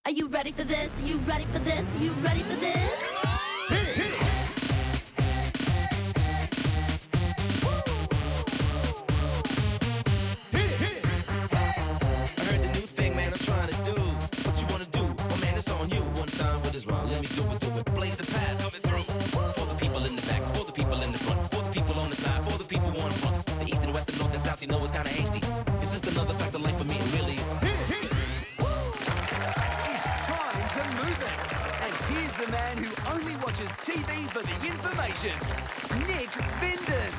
Are you ready for this? You ready for this? You ready for this? I heard the new thing, man, I'm trying to do. What you wanna do? Oh man, it's on you. One time, what is wrong? Let me do it, do it. Blaze the path, coming through. For the people in the back, for the people in the front, for the people on the side, for the people on the front. The east and west, the north and south, you know it's kinda hasty. It's just another fact of life for me, really. Move it. And here's the man who only watches TV for the information, Nick Vindin.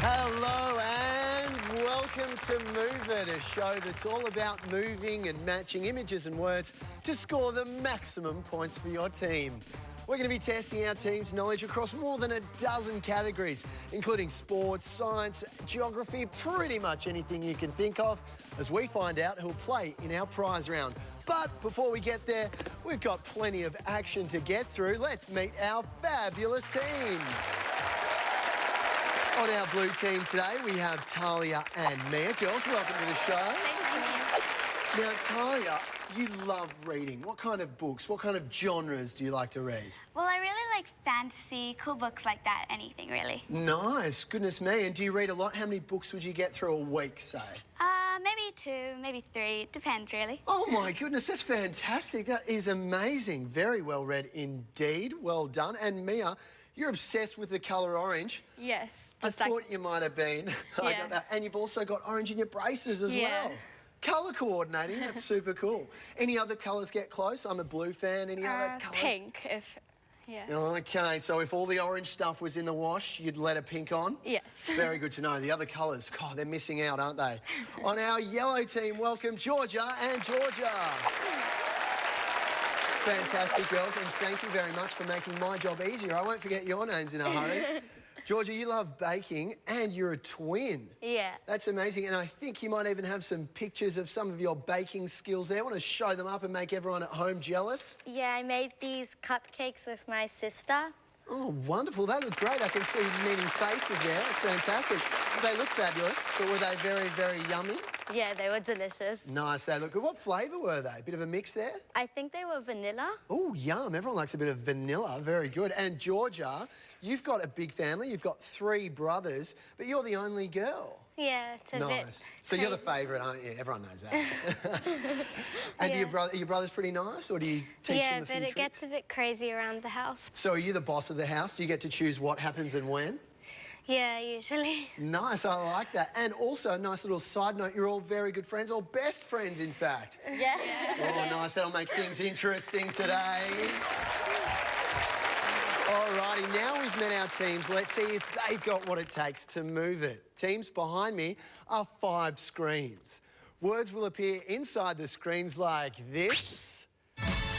Hello and welcome to Move It, a show that's all about moving and matching images and words to score the maximum points for your team. We're going to be testing our team's knowledge across more than a dozen categories, including sports, science, geography, pretty much anything you can think of, as we find out who'll play in our prize round. But before we get there, we've got plenty of action to get through. Let's meet our fabulous teams. On our blue team today, we have Talia and Mia. Girls, welcome to the show. Thank you. Now, Talia, you love reading. What kind of books, what kind of genres do you like to read? Well, I really like fantasy, cool books like that, anything really. Nice, goodness me. And do you read a lot? How many books would you get through a week, say? Maybe 2, maybe 3, it depends really. Oh my goodness, that's fantastic. That is amazing. Very well read indeed. Well done. And Mia, you're obsessed with the colour orange. Yes. I thought you might have been. I got that. And you've also got orange in your braces as well. Colour coordinating, that's super cool. Any other colours get close? I'm a blue fan. Any other colours? Pink, if... Yeah. Okay, so if all the orange stuff was in the wash, you'd let a pink on? Yes. Very good to know. The other colours, God, they're missing out, aren't they? On our yellow team, welcome Georgia and Georgia. Fantastic, girls, and thank you very much for making my job easier. I won't forget your names in a hurry. Georgia, you love baking and you're a twin. Yeah. That's amazing, and I think you might even have some pictures of some of your baking skills there. I want to show them up and make everyone at home jealous. Yeah, I made these cupcakes with my sister. Oh, wonderful. They look great. I can see many faces there. That's fantastic. They look fabulous, but were they very, very yummy? Yeah, they were delicious. Nice. They look good. What flavour were they? A bit of a mix there? I think they were vanilla. Oh, yum. Everyone likes a bit of vanilla. Very good. And Georgia, you've got a big family. You've got 3 brothers, but you're the only girl. Yeah, it's a bit Nice. So you're the favourite, aren't you? Everyone knows that. And are your brothers pretty nice, or do you teach them a few but tricks? it gets a bit crazy around the house. So are you the boss of the house? Do you get to choose what happens and when? Yeah, usually. Nice, I like that. And also, a nice little side note, you're all very good friends, or best friends, in fact. Yeah. Oh, nice. That'll make things interesting today. Alrighty, now we've met our teams. Let's see if they've got what it takes to move it. Teams behind me are 5 screens. Words will appear inside the screens like this.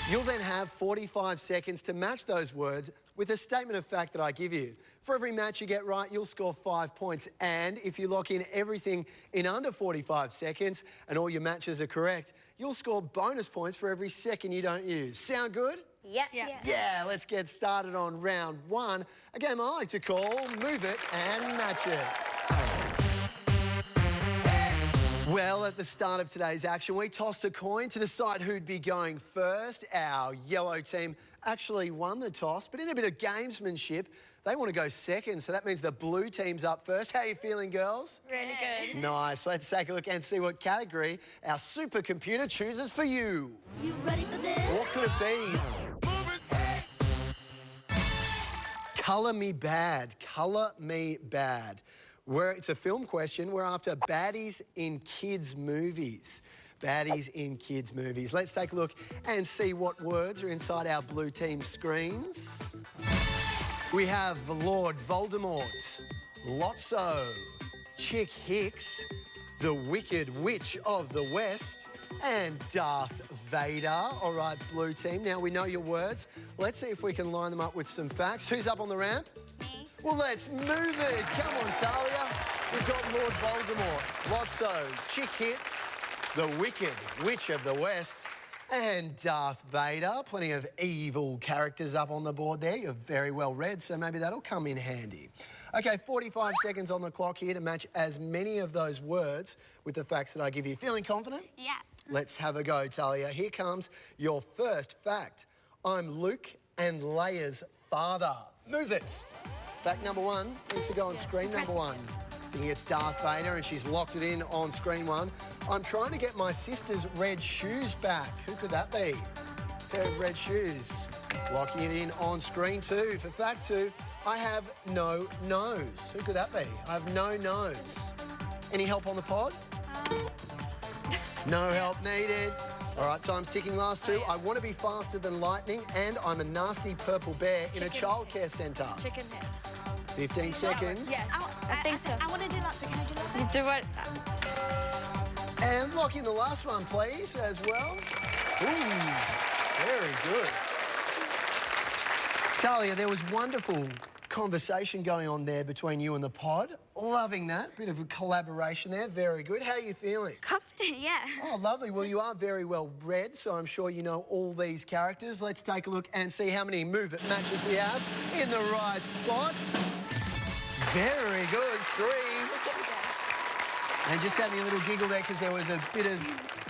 You'll then have 45 seconds to match those words with a statement of fact that I give you. For every match you get right, you'll score 5 points. And if you lock in everything in under 45 seconds and all your matches are correct, you'll score bonus points for every second you don't use. Sound good? Yeah. Yeah, let's get started on round 1. A game I like to call Move It and Match It. Well, at the start of today's action, we tossed a coin to decide who'd be going first. Our yellow team actually won the toss, but in a bit of gamesmanship, they want to go second, so that means the blue team's up first. How are you feeling, girls? Really good. Nice. Let's take a look and see what category our supercomputer chooses for you. You ready for this? What could it be? Colour me bad. Colour me bad. It's a film question. We're after baddies in kids' movies. Baddies in kids' movies. Let's take a look and see what words are inside our blue team screens. We have Lord Voldemort, Lotso, Chick Hicks, the Wicked Witch of the West, and Darth Vader. All right, blue team. Now we know your words. Let's see if we can line them up with some facts. Who's up on the ramp? Me. Well, let's move it. Come on, Talia. We've got Lord Voldemort, Lotso, Chick Hicks, the Wicked Witch of the West, and Darth Vader. Plenty of evil characters up on the board there. You're very well read, so maybe that'll come in handy. Okay, 45 seconds on the clock here to match as many of those words with the facts that I give you. Feeling confident? Yeah. Let's have a go, Talia. Here comes your first fact. I'm Luke and Leia's father. Move it. Fact number one needs to go on screen number one. Thinking it's Darth Vader and she's locked it in on screen one. I'm trying to get my sister's red shoes back. Who could that be? Pair of red shoes. Locking it in on screen two. For fact two, I have no nose. Who could that be? I have no nose. Any help on the pod? No help needed. All right, time's ticking. Last two. I want to be faster than lightning and I'm a nasty purple bear in a childcare centre. Chicken heads. 15 seconds. Yes, I think so. I want to do lots. Can I do lots? You do it. And lock in the last one, please, as well. Ooh, very good. Talia, there was wonderful conversation going on there between you and the pod. Loving that. Bit of a collaboration there. Very good. How are you feeling? Confident, yeah. Oh, lovely. Well, you are very well read, so I'm sure you know all these characters. Let's take a look and see how many Move It matches we have in the right spots. Very good. 3. And just having a little giggle there because there was a bit of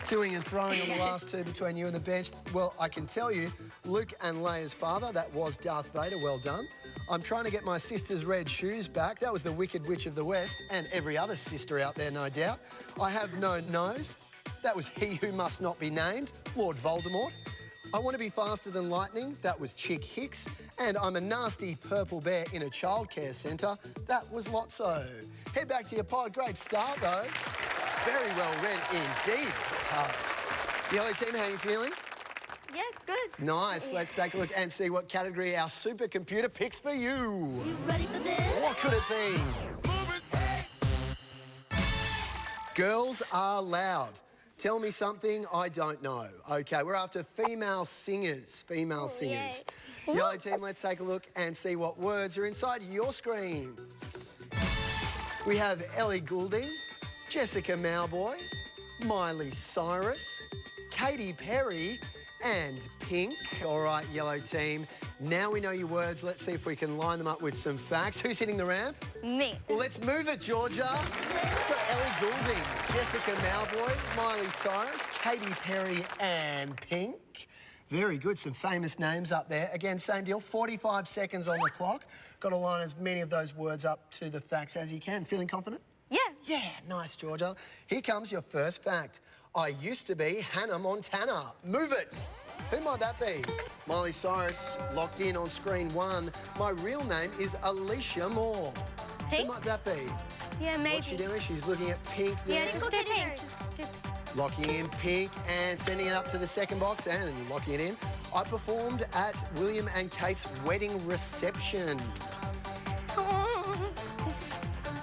toing and throwing on the last two between you and the bench. Well, I can tell you, Luke and Leia's father, that was Darth Vader. Well done. I'm trying to get my sister's red shoes back. That was the Wicked Witch of the West and every other sister out there, no doubt. I have no nose. That was He Who Must Not Be Named, Lord Voldemort. I want to be faster than lightning. That was Chick Hicks. And I'm a nasty purple bear in a childcare centre. That was Lotso. Head back to your pod. Great start, though. Very well read indeed, Tara. Yellow team, how are you feeling? Yeah, good. Nice. Let's take a look and see what category our supercomputer picks for you. You ready for this? What could it be? Girls are loud. Tell me something I don't know. Okay, we're after female singers. Female singers. Yellow team, let's take a look and see what words are inside your screens. We have Ellie Goulding, Jessica Mauboy, Miley Cyrus, Katy Perry, and Pink. All right, yellow team. Now we know your words. Let's see if we can line them up with some facts. Who's hitting the ramp? Me. Well, let's move it, Georgia. We've got Ellie Goulding, Jessica Mauboy, Miley Cyrus, Katy Perry, and Pink. Very good. Some famous names up there. Again, same deal. 45 seconds on the clock. Got to line as many of those words up to the facts as you can. Feeling confident? Yeah. Yeah, nice, Georgia. Here comes your first fact. I used to be Hannah Montana. Move it. Who might that be? Miley Cyrus, locked in on screen one. My real name is Alicia Moore. Pink? Who might that be? Yeah, maybe. What's she doing? She's looking at Pink there. Yeah, just do pink. Just do... Locking in Pink and sending it up to the second box and locking it in. I performed at William and Kate's wedding reception.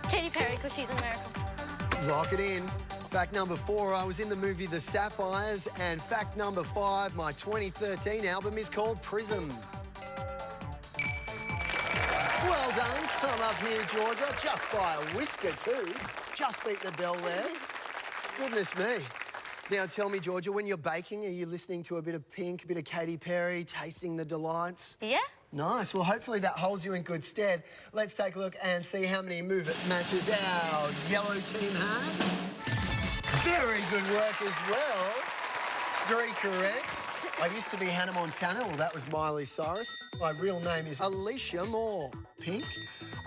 Katy Perry, because she's American. Lock it in. Fact number 4, I was in the movie The Sapphires. And fact number 5, my 2013 album is called Prism. Well done. Come up here, Georgia. Just by a whisker, too. Just beat the bell there. Goodness me. Now, tell me, Georgia, when you're baking, are you listening to a bit of Pink, a bit of Katy Perry, tasting the delights? Yeah. Nice. Well, hopefully that holds you in good stead. Let's take a look and see how many Move It matches our yellow team have. Very good work as well. 3 correct. I used to be Hannah Montana. Well, that was Miley Cyrus. My real name is Alicia Moore. Pink.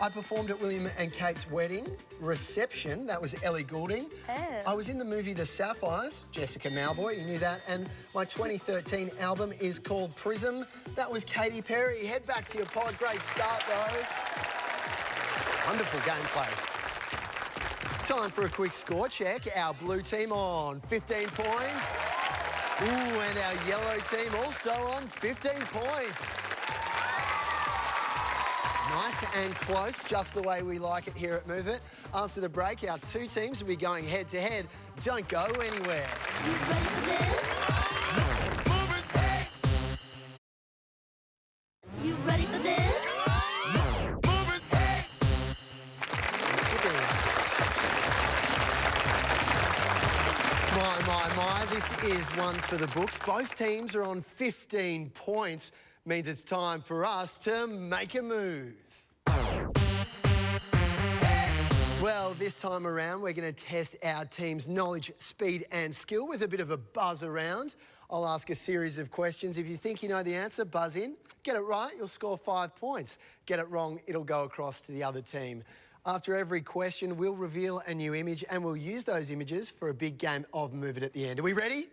I performed at William and Kate's wedding reception. That was Ellie Goulding. Oh. I was in the movie The Sapphires. Jessica Mauboy, you knew that. And my 2013 album is called Prism. That was Katy Perry. Head back to your pod. Great start, though. Wonderful gameplay. Time for a quick score check. Our blue team on 15 points. Ooh, and our yellow team also on 15 points. Nice and close, just the way we like it here at Move It. After the break, our 2 teams will be going head-to-head. Don't go anywhere. You ready for this? You ready for this? My, this is one for the books. Both teams are on 15 points. Means it's time for us to make a move. Well, this time around, we're going to test our team's knowledge, speed and skill with a bit of a buzz around. I'll ask a series of questions. If you think you know the answer, buzz in. Get it right, you'll score 5 points. Get it wrong, it'll go across to the other team. After every question, we'll reveal a new image and we'll use those images for a big game of Move It at the end. Are we ready?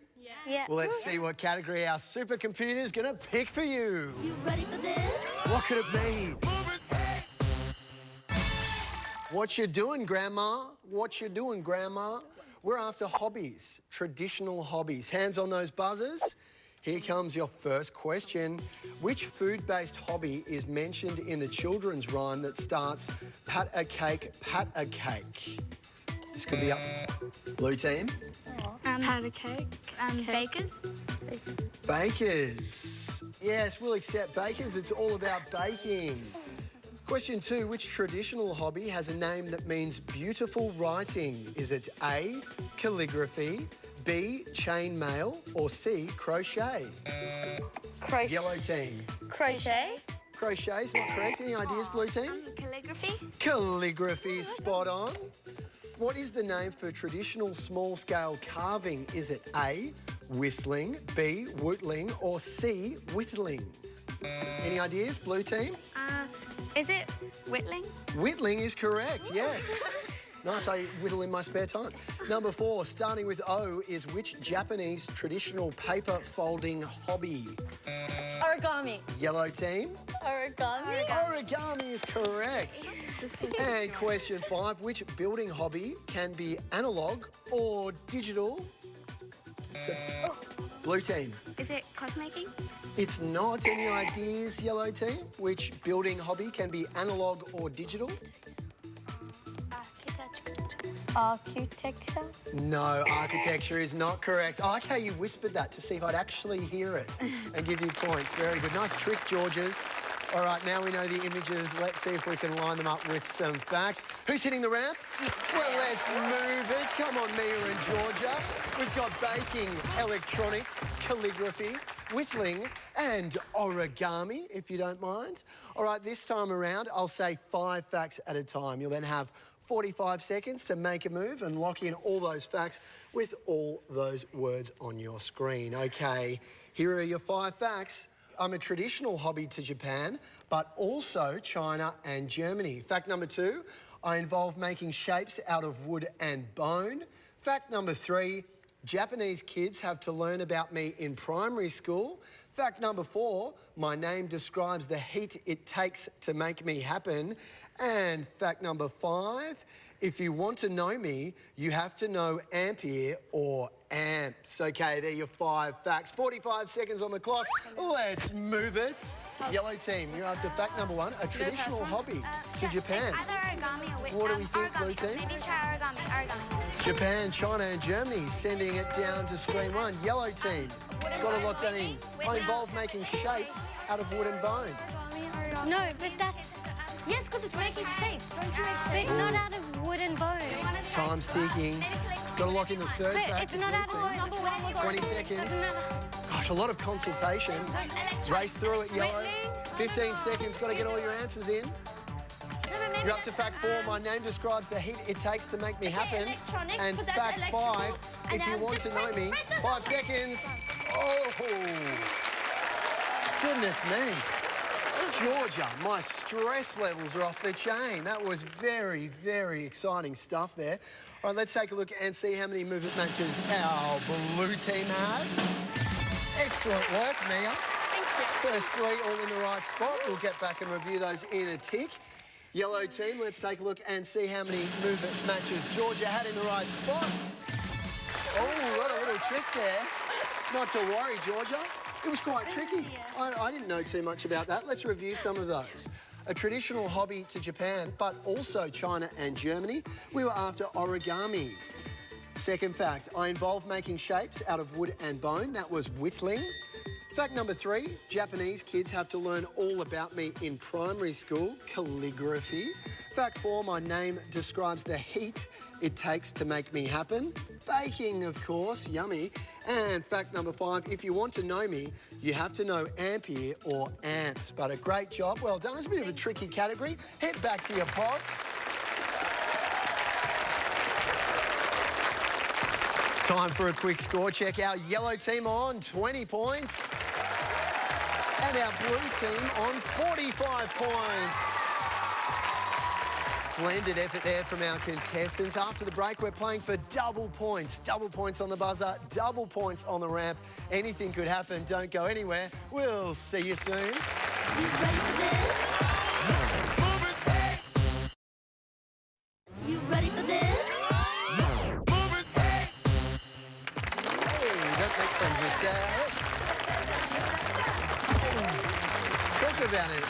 Yeah. Well, let's see what category our supercomputer is going to pick for you. You ready for this? What could it be? What you doing, Grandma? What you doing, Grandma? We're after hobbies, traditional hobbies. Hands on those buzzers. Here comes your first question. Which food-based hobby is mentioned in the children's rhyme that starts, pat a cake, This could be up. Blue team. Pat a cake. Bakers. Bakers. Yes, we'll accept bakers. It's all about baking. Question 2, which traditional hobby has a name that means beautiful writing? Is it A, calligraphy, B, chainmail, or C, crochet? Crochet. Yellow team. Crochet. Crochet's not correct. Any ideas, blue team? Calligraphy. Calligraphy, spot on. What is the name for traditional small-scale carving? Is it A, whistling, B, whittling, or C, whittling? Any ideas, blue team? Is it whittling? Whittling is correct, yes. Nice, I whittle in my spare time. Number 4, starting with O, is which Japanese traditional paper folding hobby? Origami. Yellow team? Origami. Origami is correct. And question 5, which building hobby can be analogue or digital? Blue team. Is it clockmaking? It's not. Any ideas, yellow team? Which building hobby can be analogue or digital? Architecture. No, architecture is not correct. I like how you whispered that to see if I'd actually hear it and give you points. Very good. Nice trick, Georges. All right, now we know the images. Let's see if we can line them up with some facts. Who's hitting the ramp? Well, let's move it. Come on, Mia and Georgia. We've got baking, electronics, calligraphy, whittling and origami, if you don't mind. All right, this time around, I'll say 5 facts at a time. You'll then have 45 seconds to make a move and lock in all those facts with all those words on your screen. Okay, here are your 5 facts. I'm a traditional hobby to Japan, but also China and Germany. Fact number 2, I involve making shapes out of wood and bone. Fact number 3, Japanese kids have to learn about me in primary school. Fact number 4, my name describes the heat it takes to make me happen. And fact number 5, if you want to know me, you have to know ampere or amps. Okay, there are your 5 facts. 45 seconds on the clock. Let's move it. Yellow team, you're up to fact number 1, a traditional hobby to Japan. Either origami or whittling. What do we think, blue team? Maybe try origami. Japan, China and Germany sending it down to screen 1. Yellow team, got to lock that in. I involve making shapes out of wood and bone. No, but that's... Yes, because it's making shapes. Don't you make shapes? But not out of wood and bone. Time's ticking. Got to lock in the 3rd But fact. it's not out of number 1 was 20 seconds. Gosh, a lot of consultation. Race through it, yellow. 15 seconds, got to get all your answers in. You're up to fact 4. My name describes the heat it takes to make me happen. And fact 5, if you want to know me, 5 seconds. Oh, goodness me. Georgia, my stress levels are off the chain. That was very, very exciting stuff there. All right, let's take a look and see how many movement matches our blue team had. Excellent work, Mia. Thank you. First 3 all in the right spot. We'll get back and review those in a tick. Yellow team, let's take a look and see how many movement matches Georgia had in the right spots. Oh, got a little trick there. Not to worry, Georgia. It was quite tricky. I didn't know too much about that. Let's review some of those. A traditional hobby to Japan, but also China and Germany. We were after origami. Second fact, I involve making shapes out of wood and bone. That was whittling. Fact number 3, Japanese kids have to learn all about me in primary school, calligraphy. Fact 4, my name describes the heat it takes to make me happen. Baking, of course, yummy. And fact number 5, if you want to know me, you have to know ampere or amps. But a great job, well done. It's a bit of a tricky category. Head back to your pods. Time for a quick score check. Our yellow team on 20 points. And our blue team on 45 points. Splendid effort there from our contestants. After the break, we're playing for double points. Double points on the buzzer, double points on the ramp. Anything could happen. Don't go anywhere. We'll see you soon. You ready for this? You ready for this? Hey, don't make friends with that. Talk about an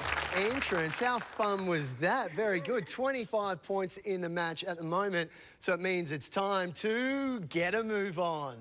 entrance. How fun was that? Very good. 25 points in the match at the moment. So it means it's time to get a move on.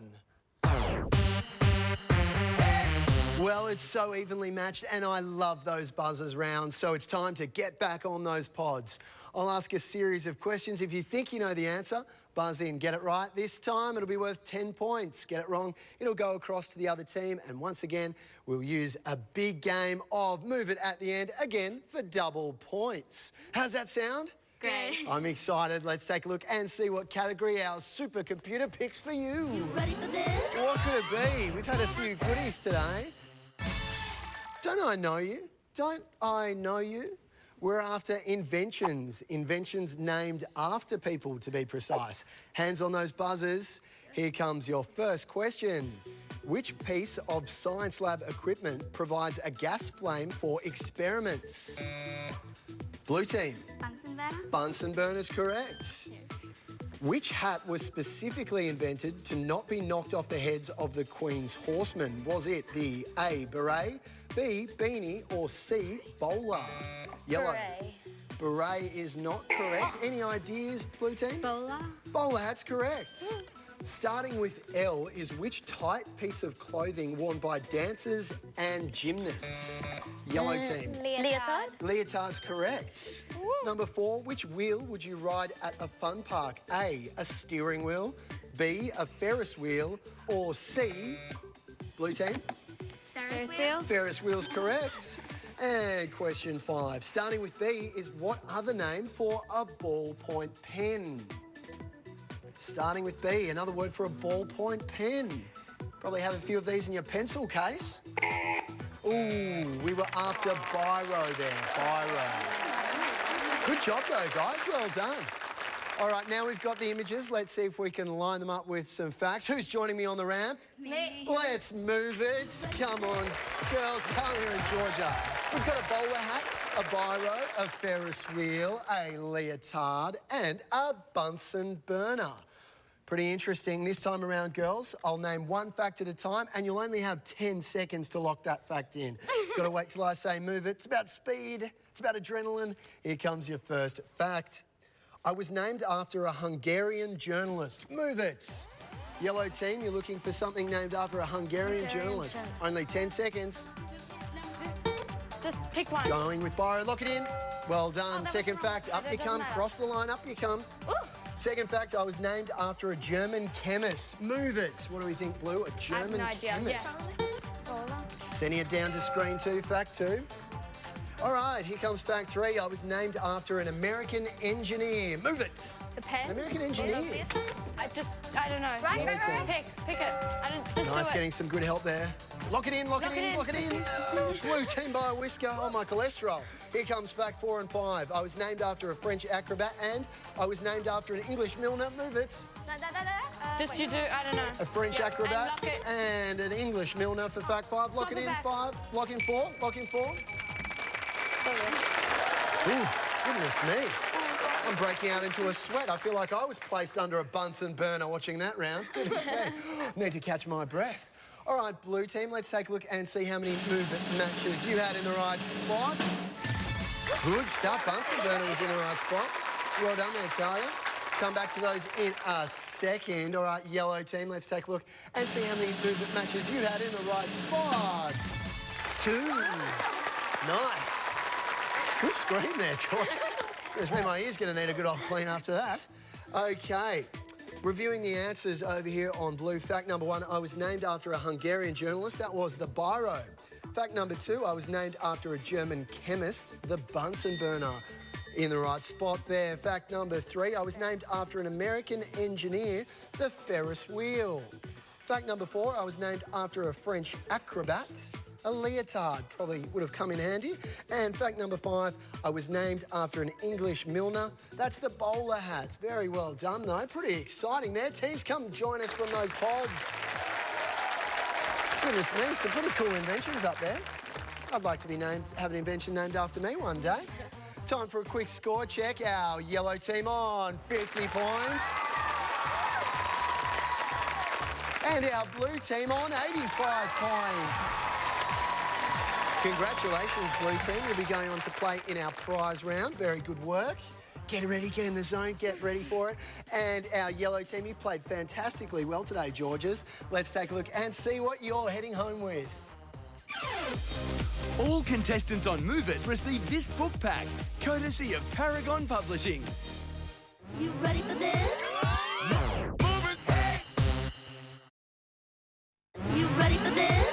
Well, it's so evenly matched and I love those buzzers rounds. So it's time to get back on those pods. I'll ask a series of questions. If you think you know the answer, buzz in, get it right. This time it'll be worth 10 points. Get it wrong, it'll go across to the other team. And once again, we'll use a big game of Move It at the end, again, for double points. How's that sound? Great. I'm excited. Let's take a look and see what category our supercomputer picks for you. You ready for this? What could it be? We've had a few goodies today. Don't I know you? Don't I know you? We're after inventions. Inventions named after people, to be precise. Hands on those buzzers. Here comes your first question. Which piece of science lab equipment provides a gas flame for experiments? Blue team. Bunsen burner? Bunsen burner's correct. Which hat was specifically invented to not be knocked off the heads of the Queen's horsemen? Was it the A, beret, B, beanie, or C, bowler? Yellow. Beret is not correct. Any ideas, blue team? Bowler. Bowler hat's correct. Starting with L is which tight piece of clothing worn by dancers and gymnasts? Yellow team. Leotard? Leotard's correct. Number 4, which wheel would you ride at a fun park? A, a steering wheel, B, a Ferris wheel, or C, blue team? Ferris wheel? Ferris wheel's correct. And question 5, starting with B is what other name for a ballpoint pen? Starting with B, another word for a ballpoint pen. Probably have a few of these in your pencil case. Ooh, we were after biro there, biro. Good job though, guys, well done. All right, now we've got the images. Let's see if we can line them up with some facts. Who's joining me on the ramp? Me. Let's move it. Come on, girls, Talia and Georgia. We've got a bowler hat, a biro, a Ferris wheel, a leotard, and a Bunsen burner. Pretty interesting. This time around, girls, I'll name one fact at a time, and you'll only have 10 seconds to lock that fact in. Got to wait till I say move it. It's about speed. It's about adrenaline. Here comes your first fact. I was named after a Hungarian journalist. Move it. Yellow team, you're looking for something named after a Hungarian journalist. Only 10 seconds. Just pick one. Going with Byron. Lock it in. Well done. Second fact, up you come. Cross the line, up you come. Second fact, I was named after a German chemist. Move it. What do we think, Blue? A German chemist. Sending it down to screen 2, fact 2. All right, here comes fact 3. I was named after an American engineer. Move it. The pen? An American engineer. I don't know. Right. Pick it. Just do Nice, it. getting some good help there. Lock it in, lock it in, lock it in. Blue team by a whisker. Oh, my cholesterol. Here comes fact 4 and 5. I was named after a French acrobat and I was named after an English milliner. Move it. Just you do, I don't know. A French acrobat And lock it. and an English milliner for fact 5. Lock it in, 5. Lock in 4. Lock in 4. Ooh, goodness me. I'm breaking out into a sweat. I feel like I was placed under a Bunsen burner watching that round. Goodness me. Need to catch my breath. All right, blue team, let's take a look and see how many movement matches you had in the right spot. Good stuff. Bunsen burner was in the right spot. Well done there, Talia. Come back to those in a second. All right, yellow team, let's take a look and see how many movement matches you had in the right spots. 2. Nice. Good scream there, George. Goodness me, my ear's going to need a good old clean after that. OK. Reviewing the answers over here on blue. Fact number 1, I was named after a Hungarian journalist. That was the biro. Fact number 2, I was named after a German chemist, the Bunsen burner. In the right spot there. Fact number 3, I was named after an American engineer, the Ferris wheel. Fact number 4, I was named after a French acrobat, a leotard. Probably would have come in handy. And fact number 5, I was named after an English milliner. That's the bowler hats. Very well done, though. Pretty exciting there. Teams, come join us from those pods. Goodness me, some pretty cool inventions up there. I'd like to have an invention named after me one day. Time for a quick score check. Our yellow team on 50 points. And our blue team on 85 points. Congratulations, blue team. You'll be going on to play in our prize round. Very good work. Get ready, get in the zone, get ready for it. And our yellow team, you played fantastically well today, Georges. Let's take a look and see what you're heading home with. All contestants on Move It receive this book pack, courtesy of Paragon Publishing. You ready for this? You ready for this?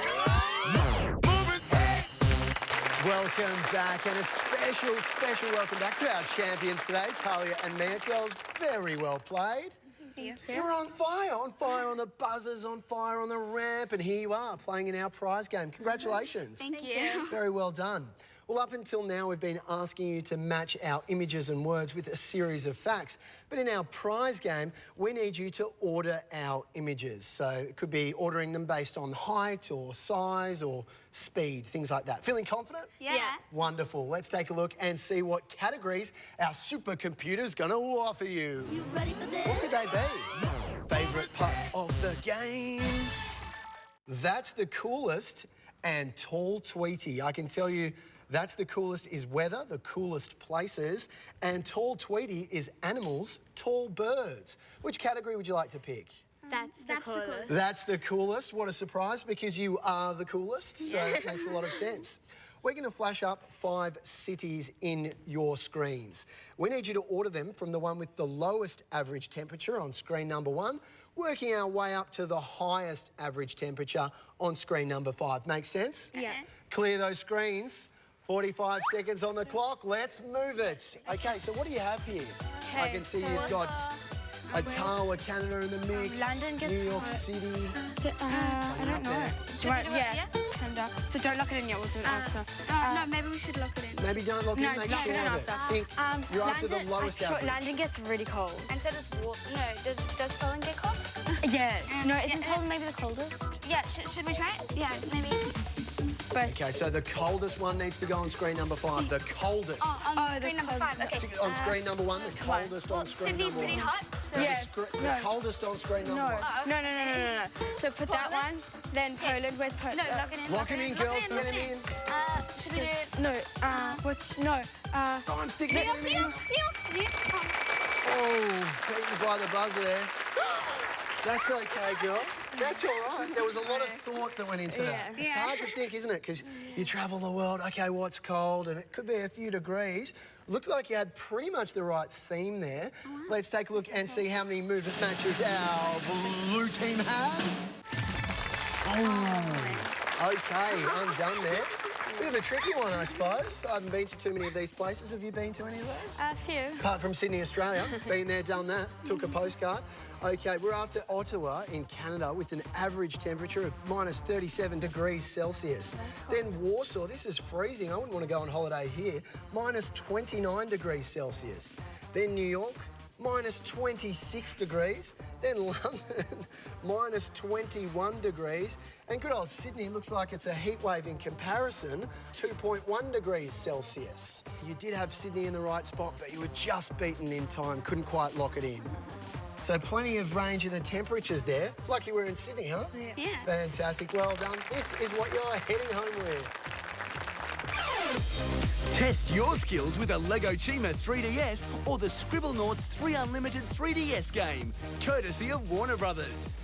Welcome back, and a special welcome back to our champions today, Talia and Mia. Girls, very well played. Thank You're on fire on the buzzers, on fire on the ramp, and here you are playing in our prize game. Congratulations. Thank you. Very well done. Well, up until now, we've been asking you to match our images and words with a series of facts. But in our prize game, we need you to order our images. So it could be ordering them based on height or size or speed, things like that. Feeling confident? Yeah. Wonderful. Let's take a look and see what categories our supercomputer's going to offer you. You ready for this? What could they be? Favourite part of the game? That's the coolest and tall Tweety. I can tell you that's the coolest is weather, the coolest places, and tall Tweety is animals, tall birds. Which category would you like to pick? That's the coolest. That's the coolest. What a surprise, because you are the coolest, so it makes a lot of sense. We're going to flash up 5 cities in your screens. We need you to order them from the one with the lowest average temperature on screen number 1, working our way up to the highest average temperature on screen number 5. Make sense? Yeah. Clear those screens. 45 seconds on the clock. Let's move it. Okay, so what do you have here? I can see you've got Ottawa, Canada in the mix. London gets New York hot. City. I don't know. Yeah. Canada. So don't lock it in yet. We'll do it after. No, maybe we should lock it in. Maybe don't lock in, make lock sure it in of it. after. Think you're after the lowest average. London gets really cold. And so does does Poland get cold? Yes. No, isn't Poland maybe the coldest? Yeah, should we try it? Yeah, maybe. But Okay, so the coldest one needs to go on screen number 5. The coldest. On screen number 5, okay. On screen number 1, the coldest on screen Sydney's number 1. pretty hot, so... Yeah. The coldest on screen number 1. No. So put that one, then Poland. Where's Poland? No, lock it in. Lock it in, girls. Lock Get him in. Should we do it? No. Time, stick it in. Neil. Oh, beaten by the buzzer there. That's okay, girls. That's all right. There was a lot of thought that went into that. It's hard to think, isn't it? Because you travel the world, okay, what's cold? And it could be a few degrees. Looked like you had pretty much the right theme there. Let's take a look and see how many movement matches our blue team had. Oh, okay, undone there. Bit of a tricky one, I suppose. I haven't been to too many of these places. Have you been to any of those? A few. Apart from Sydney, Australia. Been there, done that. Took a postcard. Okay, we're after Ottawa in Canada with an average temperature of minus 37 degrees Celsius. Then Warsaw, this is freezing. I wouldn't want to go on holiday here. Minus 29 degrees Celsius. Then New York, minus 26 degrees. Then London, minus 21 degrees. And good old Sydney looks like it's a heat wave in comparison, 2.1 degrees Celsius. You did have Sydney in the right spot, but you were just beaten in time, couldn't quite lock it in. So plenty of range in the temperatures there. Lucky we're in Sydney, huh? Yeah. Fantastic, well done. This is what you're heading home with. Test your skills with a Lego Chima 3DS or the Scribblenauts 3 Unlimited 3DS game, courtesy of Warner Brothers.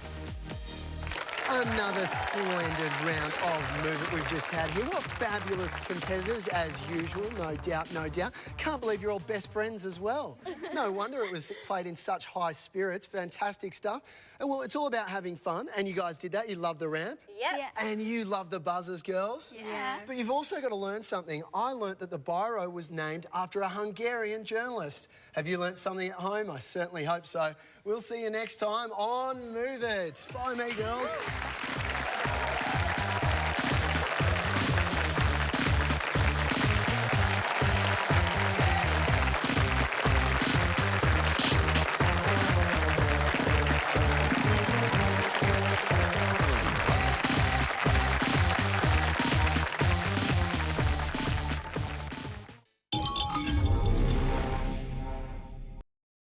Another splendid round of movement we've just had here. What fabulous competitors, as usual, no doubt, no doubt. Can't believe you're all best friends as well. No wonder it was played in such high spirits. Fantastic stuff. And well, it's all about having fun, and you guys did that. You loved the ramp. Yep. Yeah. And you love the buzzers, girls? Yeah. But you've also got to learn something. I learnt that the biro was named after a Hungarian journalist. Have you learnt something at home? I certainly hope so. We'll see you next time on Move It. Bye, me girls.